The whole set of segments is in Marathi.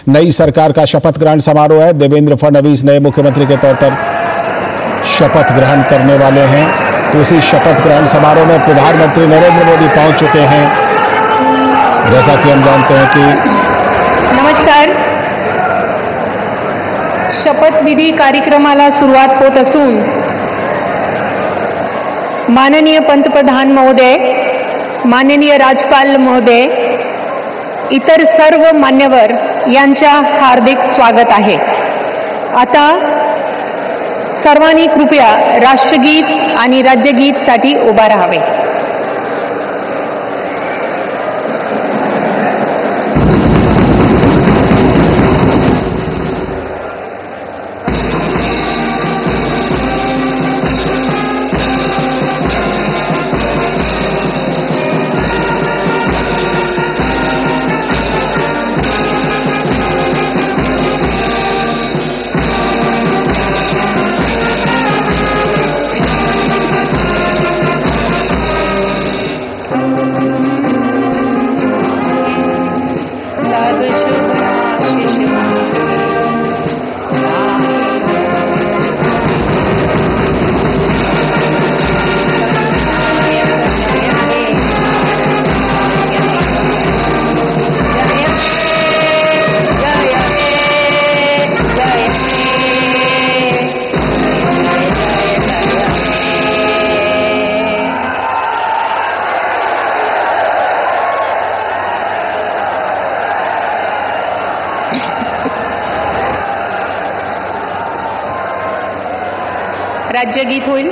नई सरकार का शपथ ग्रहण समारोह है। देवेंद्र फडणवीस नए मुख्यमंत्री के तौर पर शपथ ग्रहण करने वाले हैं। तो उसी शपथ ग्रहण समारोह में प्रधानमंत्री नरेंद्र मोदी पहुंच चुके हैं। जैसा कि हम जानते हैं कि नमस्कार, शपथविधी कार्यक्रमाला सुरुवात होत असून माननीय पंतप्रधान महोदय, माननीय राज्यपाल महोदय, इतर सर्व मान्यवर यांचा हार्दिक स्वागत आहे। आता सर्वांनी कृपया राष्ट्रगीत आणि राज्यगीतसाठी उभा राहावे। राज्यगीत होईल।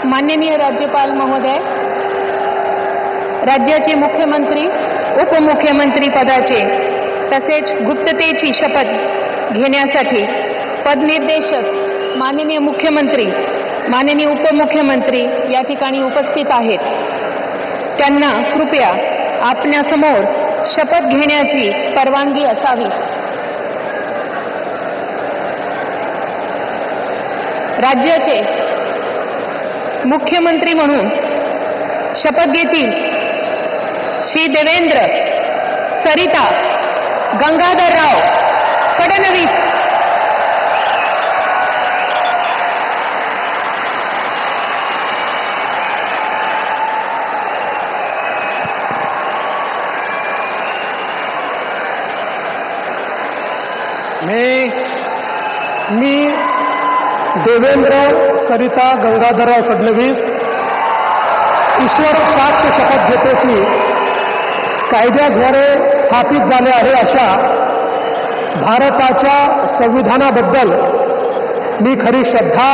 माननीय राज्यपाल महोदय, राज्याचे मुख्यमंत्री, उपमुख्यमंत्री पदाचे तसेच गुप्ततेची शपथ घेण्यासाठी पदनिर्देशक माननीय मुख्यमंत्री, माननीय उपमुख्यमंत्री या ठिकाणी उपस्थित आहेत। त्यांना कृपया आपल्यासमोर शपथ घेण्याची परवानगी असावी। राज्याचे मुख्यमंत्री म्हणून शपथ घेतील श्री देवेंद्र सरिता गंगाधरराव फडणवीस। मी देवेंद्र सरिता गंगाधरराव फडणवीस ईश्वर साक्ष शपथ घेतो की कायद्याद्वारे स्थापित झाले आहे अशा भारताच्या संविधानाबद्दल मी खरी श्रद्धा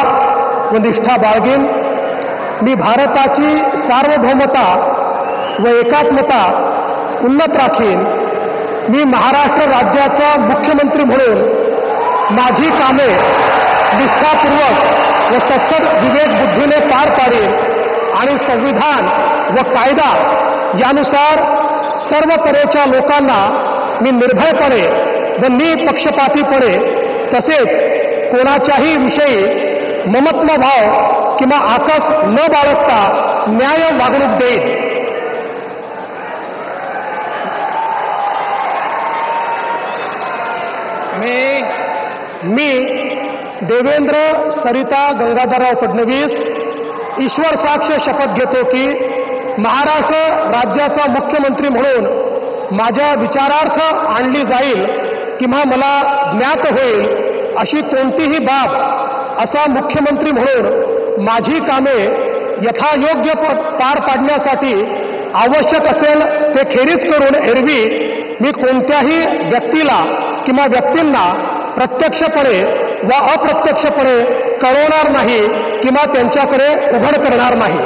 व निष्ठा बाळगेन। मी भारताची सार्वभौमता व एकात्मता उन्नत राखीन. मी महाराष्ट्र राज्याचा मुख्यमंत्री म्हणून माझी कामे निष्ठापूर्वक व सत्सद विवेक बुद्धीने पार पाडेन आणि संविधान व कायदा यानुसार सर्व तऱ्हेच्या लोकांना मी निर्भयपणे व निपक्षपातीपणे तसेच कोणाच्याही विषयी ममत्व भाव किंवा आकस न बाळगता न्याय वागणूक देईन. मी देवेंद्र सरिता गंगाधरराव फडणवीस ईश्वर साक्ष शपथ घेतो की महाराष्ट्र राज्याचा मुख्यमंत्री म्हणून माझ्या विचारार्थ आणली जाईल किंवा मला ज्ञात होईल अशी कोणतीही बाब असा मुख्यमंत्री म्हणून माझी कामे यथायोग्य पार पाडण्यासाठी आवश्यक असेल ते खेरीज करून एरवी मी कोणत्याही व्यक्तीला किंवा व्यक्तींना प्रत्यक्षपणे व अप्रत्यक्षपणे कळवणार नाही किंवा त्यांच्याकडे उघड करणार नाही.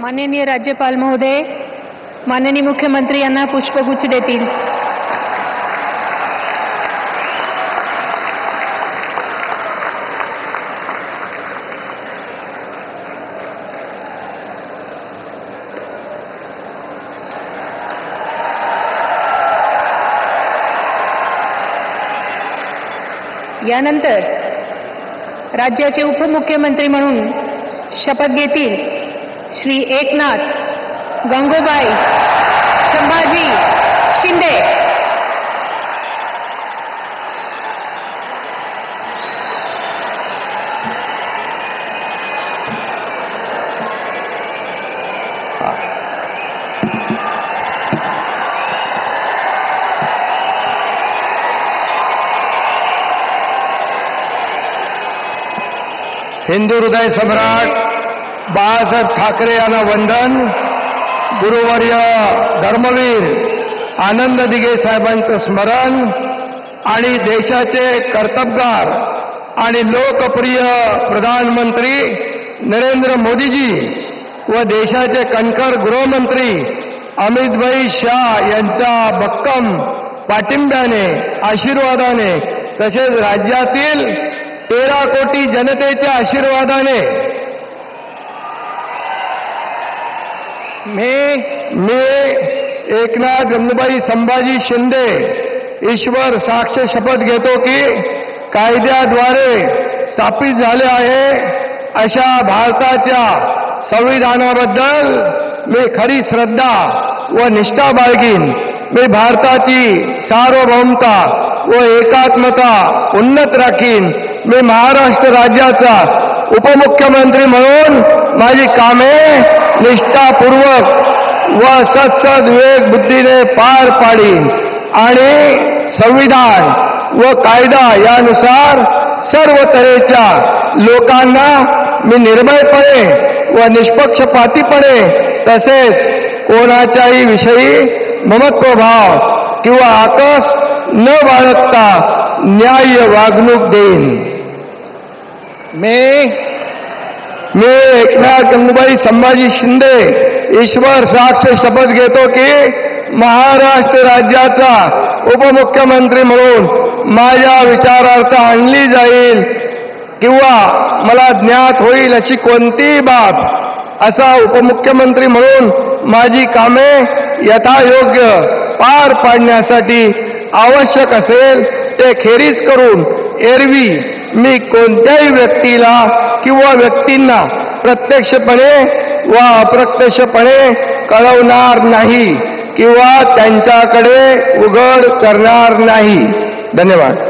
माननीय राज्यपाल महोदय माननीय मुख्यमंत्री यांना पुष्पगुच्छ देतील. यानंतर राज्याचे उपमुख्यमंत्री म्हणून शपथ घेतील श्री एकनाथ गंगूबाई संभाजी शिंदे. हिंदू हृदय सम्राट बाळासाहेब ठाकरे यांना वंदन. गुरुवर्य धर्मवीर आनंद दिघे साहेबांचं स्मरण आणि देशाचे कर्तबगार आणि लोकप्रिय प्रधानमंत्री नरेंद्र मोदीजी व देशाचे कणखर गृहमंत्री अमितभाई शाह यांच्या भक्कम पाठिंब्याने आशीर्वादाने तसेच राज्यातील 13 कोटी जनतेच्या आशीर्वादाने मी एकनाथ गंगूबाई संभाजी शिंदे ईश्वर साक्ष शपथ घेतो की कायद्याद्वारे स्थापित झाले आहे अशा भारताच्या संविधानाबद्दल मी खरी श्रद्धा व निष्ठा बाळगीन. मी भारताची सार्वभौमता व एकात्मता उन्नत राखीन. मी महाराष्ट्र राज्याचा उपमुख्यमंत्री म्हणून माझी कामे निष्ठापूर्वक व सत्सद विवेक बुद्धीने पार पाडीन आणि संविधान व कायदा यानुसार सर्व तऱ्हेच्या लोकांना मी निर्भयपणे व निष्पक्षपातीपणे तसेच कोणाच्याही विषयी ममत्वभाव किंवा आकस न बाळगता न्याय्य वागणूक देईन. मी एकनाथ गंगूबाई संभाजी शिंदे ईश्वर साक्ष शपथ घेतो की महाराष्ट्र राज्याचा उपमुख्यमंत्री म्हणून माझ्या विचारार्थ आणली जाईल किंवा मला ज्ञात होईल अशी कोणतीही बाब असा उपमुख्यमंत्री म्हणून माझी कामे यथायोग्य पार पाडण्यासाठी आवश्यक असेल ते खेरीज करून एरवी मी कोणत्याही व्यक्तीला किंवा व्यक्तींना प्रत्यक्षपणे व अप्रत्यक्षपणे कळवणार नाही किंवा त्यांच्याकडे उघड करणार नाही. धन्यवाद.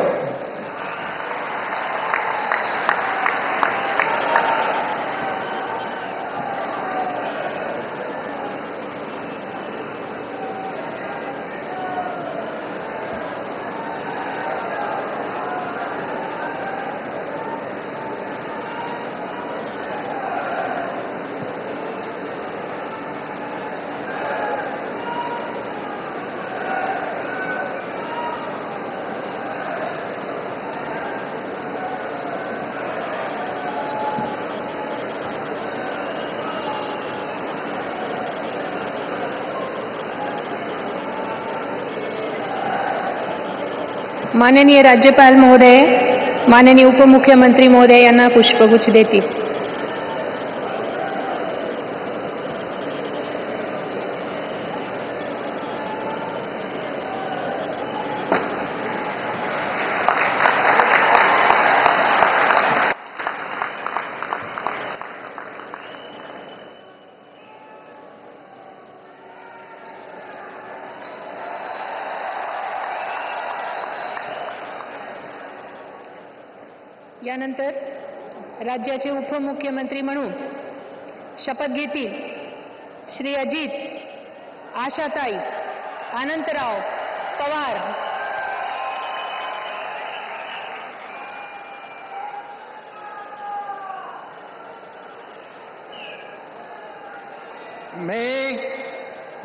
माननीय राज्यपाल महोदय, माननीय उपमुख्यमंत्री महोदय यांना पुष्पगुच्छ देतील. यानंतर राज्याचे उपमुख्यमंत्री म्हणून शपथ घेतील श्री अजित आशाताई अनंतराव पवार.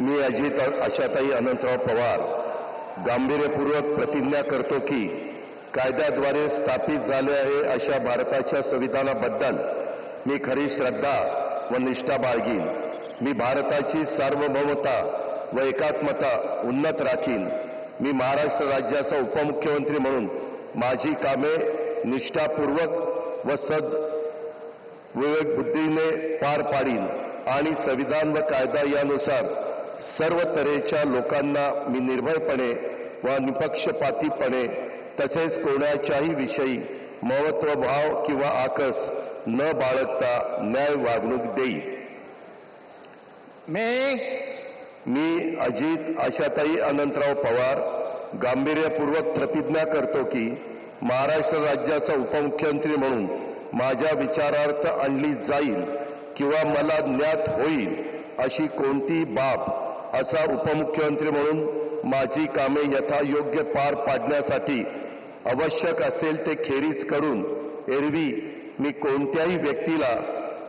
मी अजित आशाताई अनंतराव पवार गांभीर्यपूर्वक प्रतिज्ञा करतो की कायद्याद्वारे स्थापित झाले आहे अशा भारताच्या संविधानाबद्दल मी खरी श्रद्धा व निष्ठा बाळगीन. मी भारताची सार्वभौमता व एकात्मता उन्नत राखीन. मी महाराष्ट्र राज्याचा उपमुख्यमंत्री म्हणून माझी कामे निष्ठापूर्वक व विवेक बुद्धीने पार पाडीन आणि संविधान व कायदा यानुसार सर्व तऱ्हेच्या लोकांना मी निर्भयपणे व निपक्षपातीपणे तसेच कोणाच्याही विषयी महत्वभाव किंवा आकस न बाळगता न्याय वागणूक देईल. मी अजित आशाताई अनंतराव पवार गांभीर्यपूर्वक प्रतिज्ञा करतो की महाराष्ट्र राज्याचा उपमुख्यमंत्री म्हणून माझ्या विचारार्थ आणली जाईल किंवा मला ज्ञात होईल अशी कोणती बाब असा उपमुख्यमंत्री म्हणून माझी कामे यथायोग्य पार पाडण्यासाठी आवश्यक असेल ते खेरीज करून एरवी मी कोणत्याही व्यक्तीला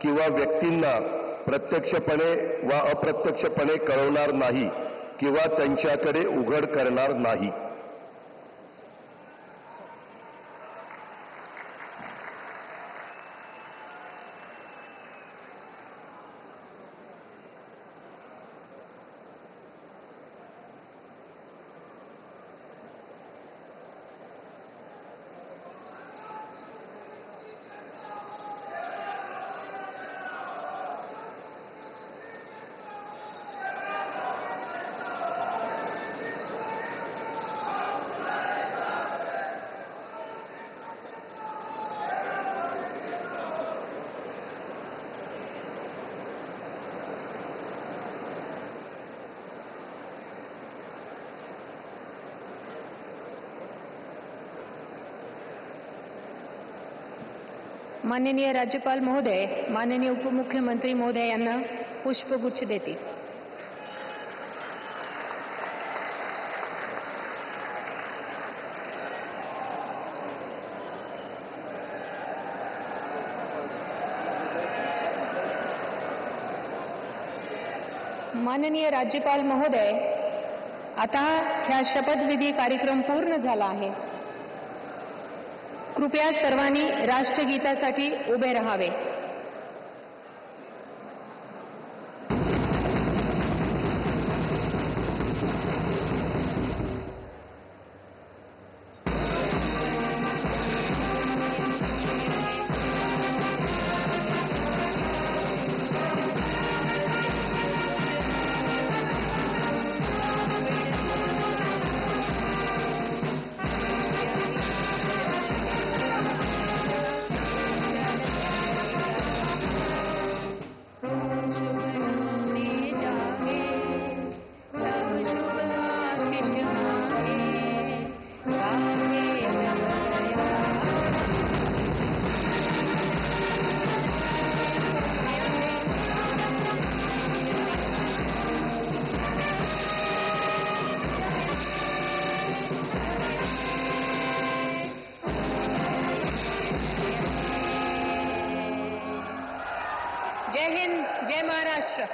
किंवा व्यक्तींना प्रत्यक्षपणे वा अप्रत्यक्षपणे कळवणार नाही किंवा त्यांच्याकडे उघड करणार नाही. माननीय राज्यपाल महोदय, माननीय उपमुख्यमंत्री महोदय यांना पुष्पगुच्छ देतील. माननीय राज्यपाल महोदय, आता हा शपथविधी कार्यक्रम पूर्ण झाला आहे. कृपया सर्वांनी राष्ट्रगीतासाठी उभे राहावे. जय हिंद, जय महाराष्ट्र।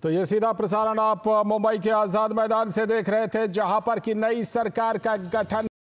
तो ये सीधा प्रसारण आप मुंबई के आजाद मैदान से देख रहे थे, जहां पर कि नई सरकार का गठन